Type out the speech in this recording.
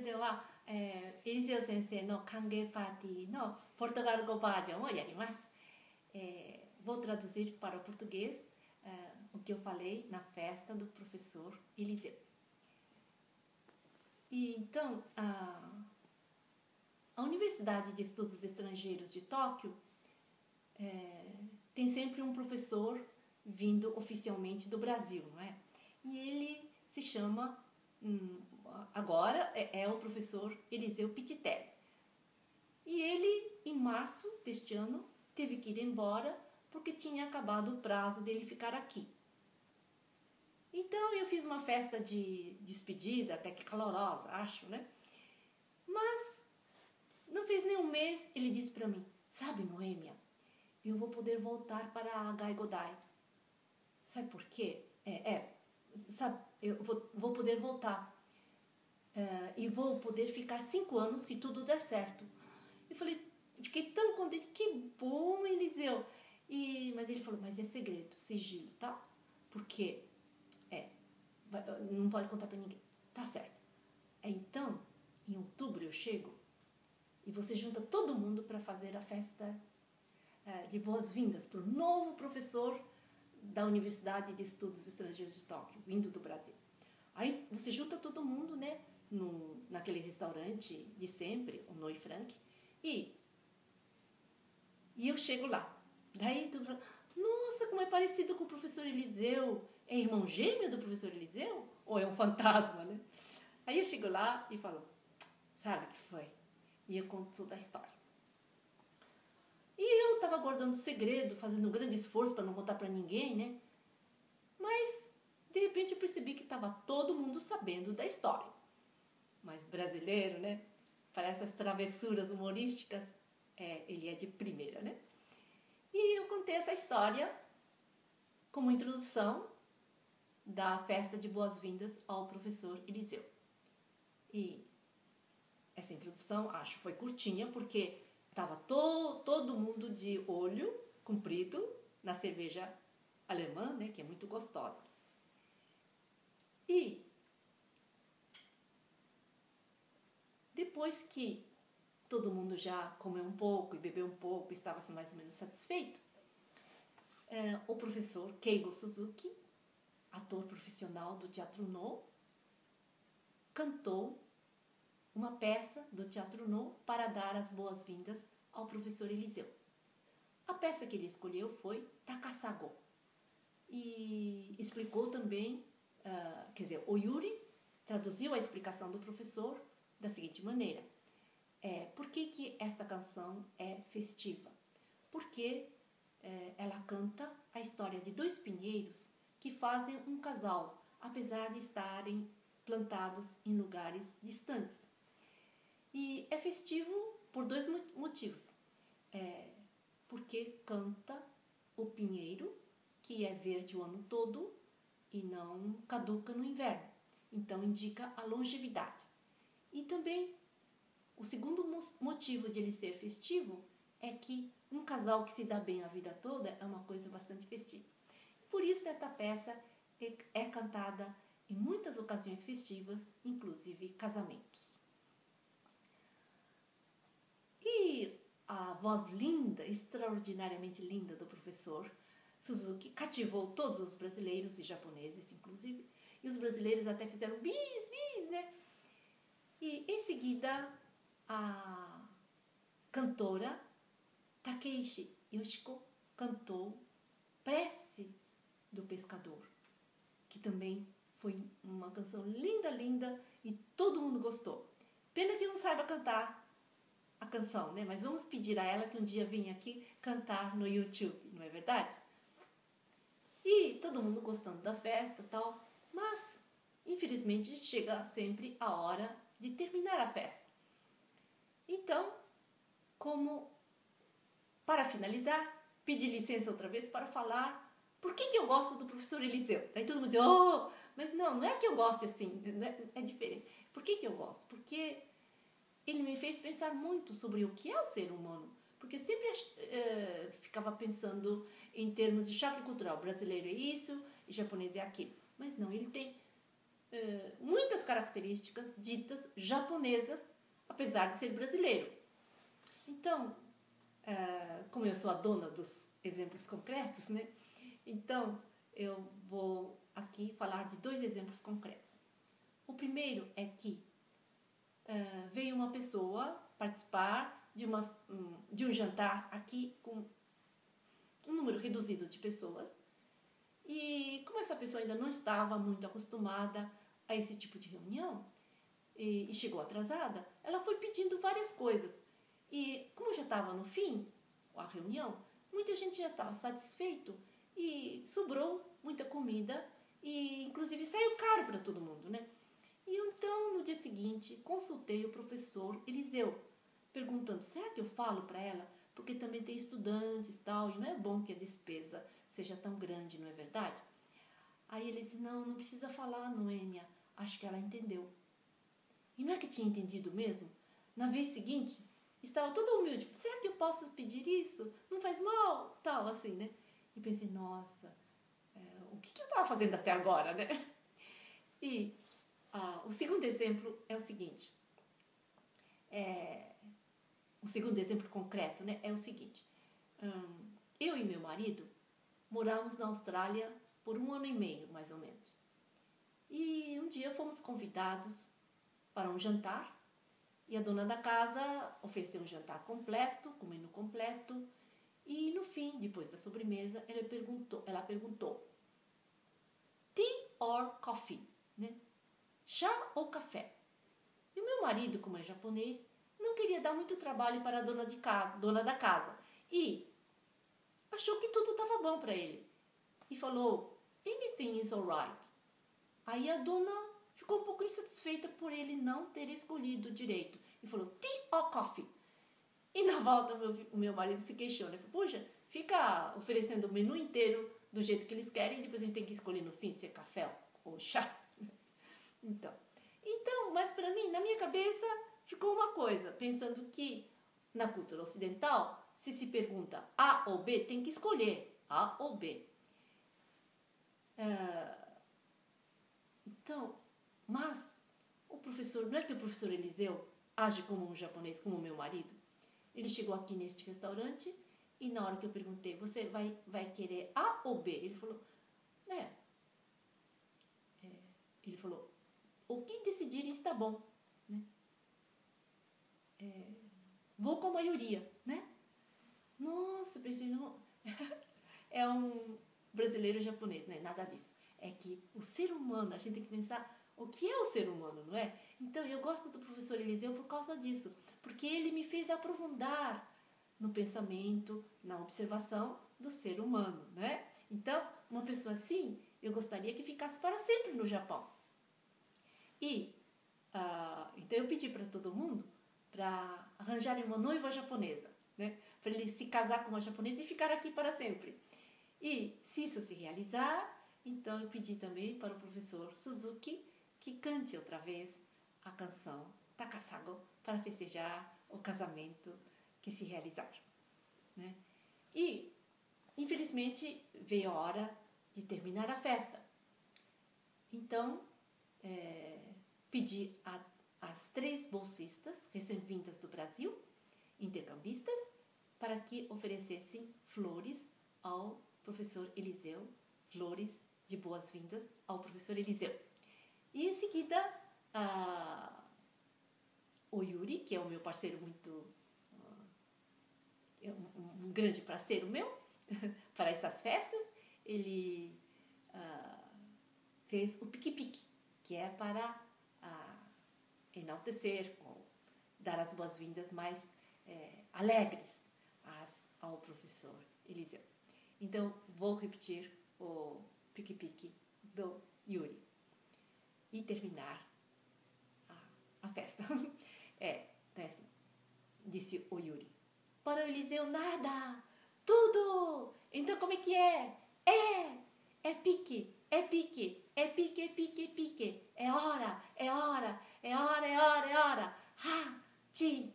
では、エリゼオ先生の歓迎パーティーのポルトガル語バージョンをやります。Vou traduzir para o português o que eu falei na festa do professor Eliseu. E então, a Universidade de Estudos Estrangeiros de Tóquio tem sempre um professor vindo oficialmente do Brasil, não é? E ele se chama, agora é o professor Eliseu Pittitelli. E ele, em março deste ano, teve que ir embora porque tinha acabado o prazo dele ficar aqui. Então eu fiz uma festa de despedida, até que calorosa, acho, né? Mas não fez nem um mês, ele disse para mim: sabe, Noêmia, eu vou poder voltar para a Gaigodai. Sabe por quê? Sabe, eu vou poder voltar. E vou poder ficar 5 anos se tudo der certo. Eu falei, fiquei tão contente, que bom, Eliseu. Mas ele falou, mas é segredo, sigilo, tá? Porque não pode contar pra ninguém. Tá certo. Então, em outubro eu chego e você junta todo mundo para fazer a festa de boas-vindas para o novo professor da Universidade de Estudos Estrangeiros de Tóquio, vindo do Brasil. Aí você junta todo mundo, né, naquele restaurante de sempre, o Noi Frank, e eu chego lá. Daí tu fala, nossa, como é parecido com o professor Eliseu. É irmão gêmeo do professor Eliseu? Ou é um fantasma, né? Aí eu chego lá e falo, sabe o que foi? E eu conto toda a história. E eu estava guardando segredo, fazendo um grande esforço para não contar para ninguém, né? Mas, de repente, eu percebi que estava todo mundo sabendo da história. Mas brasileiro, né? Para essas travessuras humorísticas, ele é de primeira, né? E eu contei essa história como introdução da festa de boas-vindas ao professor Eliseu. E essa introdução, acho, foi curtinha, porque estava todo mundo de olho comprido na cerveja alemã, né, que é muito gostosa. E depois que todo mundo já comeu um pouco e bebeu um pouco, estava assim, mais ou menos satisfeito, o professor Keigo Suzuki, ator profissional do Teatro No, cantou uma peça do Teatro No para dar as boas-vindas ao professor Eliseu. A peça que ele escolheu foi Takasago. E explicou também, o Yuri traduziu a explicação do professor da seguinte maneira. Por que esta canção é festiva? Porque ela canta a história de 2 pinheiros que fazem um casal, apesar de estarem plantados em lugares distantes. E é festivo por 2 motivos. Porque canta o pinheiro, que é verde o ano todo e não caduca no inverno. Então indica a longevidade. E também o segundo motivo de ele ser festivo é que um casal que se dá bem a vida toda é uma coisa bastante festiva. Por isso esta peça é cantada em muitas ocasiões festivas, inclusive casamentos. E a voz linda, extraordinariamente linda do professor Suzuki cativou todos os brasileiros e japoneses, inclusive, e os brasileiros até fizeram bis, né? E em seguida a cantora Takeishi Yoshiko cantou Prece do Pescador, que também foi uma canção linda e todo mundo gostou. Pena que não saiba cantar a canção, né? Mas vamos pedir a ela que um dia venha aqui cantar no YouTube, não é verdade? E todo mundo gostando da festa e tal, mas infelizmente chega sempre a hora de terminar a festa. Então, para finalizar, pedi licença outra vez para falar por que eu gosto do professor Eliseu. Daí todo mundo diz, mas não é que eu goste assim, é diferente. Por que eu gosto? Porque ele me fez pensar muito sobre o que é o ser humano. Porque eu sempre ficava pensando em termos de choque cultural. Brasileiro é isso e japonês é aquilo. Mas não, ele tem muitas características ditas japonesas, apesar de ser brasileiro. Então, como eu sou a dona dos exemplos concretos, né? Então, eu vou aqui falar de 2 exemplos concretos. O primeiro é que veio uma pessoa participar de um jantar aqui com um número reduzido de pessoas. E como essa pessoa ainda não estava muito acostumada a esse tipo de reunião e chegou atrasada, ela foi pedindo várias coisas. E como já estava no fim a reunião, muita gente já estava satisfeito e sobrou muita comida e inclusive saiu caro para todo mundo, né? E então no dia seguinte consultei o professor Eliseu, perguntando, será que eu falo para ela? Porque também tem estudantes e tal, e não é bom que a despesa seja tão grande, não é verdade? Aí ele disse, não precisa falar, Noêmia, acho que ela entendeu. E não é que tinha entendido mesmo? Na vez seguinte, estava toda humilde, será que eu posso pedir isso? Não faz mal? Tal, assim, né? E pensei, nossa, o que eu estava fazendo até agora, né? E o segundo exemplo é o seguinte, o segundo exemplo concreto, né, é o seguinte, eu e meu marido moramos na Austrália por 1 ano e meio, mais ou menos. E um dia fomos convidados para um jantar e a dona da casa ofereceu um jantar completo, com menu completo, e no fim, depois da sobremesa, ela perguntou tea or coffee, né? Chá ou café? E o meu marido, como é japonês, não queria dar muito trabalho para a dona da casa e achou que tudo estava bom para ele e falou, anything is alright. Aí a dona ficou um pouco insatisfeita por ele não ter escolhido direito e falou, tea or coffee? E na volta o meu marido se queixou, né? Falou, puxa, fica oferecendo o menu inteiro do jeito que eles querem e depois a gente tem que escolher no fim se é café ou chá. Então, mas para mim, na minha cabeça, ficou uma coisa, pensando que na cultura ocidental, se pergunta A ou B, tem que escolher A ou B. Então, mas o professor, não é que o professor Eliseu age como um japonês, como o meu marido? Ele chegou aqui neste restaurante e na hora que eu perguntei, você vai querer A ou B? Ele falou, ele falou, o que decidirem está bom, né? Vou com a maioria, né? Nossa, pensei, não. É um brasileiro japonês, né? Nada disso. É que o ser humano, a gente tem que pensar o que é o ser humano, não é? Então, eu gosto do professor Eliseu por causa disso, porque ele me fez aprofundar no pensamento, na observação do ser humano, né? Então, uma pessoa assim, eu gostaria que ficasse para sempre no Japão. E, então eu pedi para todo mundo para arranjarem uma noiva japonesa, né? Para ele se casar com uma japonesa e ficar aqui para sempre. E, se isso se realizar, então eu pedi também para o professor Suzuki que cante outra vez a canção Takasago para festejar o casamento que se realizar, né? E, infelizmente, veio a hora de terminar a festa. Então, pedi às 3 bolsistas recém-vindas do Brasil, intercambistas, para que oferecessem flores ao professor Eliseu, flores de boas-vindas ao professor Eliseu. E em seguida, o Yuri, que é o meu parceiro muito, um grande parceiro meu, para essas festas, ele fez o pique-pique, que é para enaltecer ou dar as boas-vindas mais alegres ao professor Eliseu. Então, vou repetir o pique-pique do Yuri e terminar a festa. Então é assim, disse o Yuri. Para o Eliseu, nada, tudo. Então, como é que é? É pique, é pique, é pique, é pique, é pique. É hora, é hora, é hora, é hora, é hora. Ha, chin,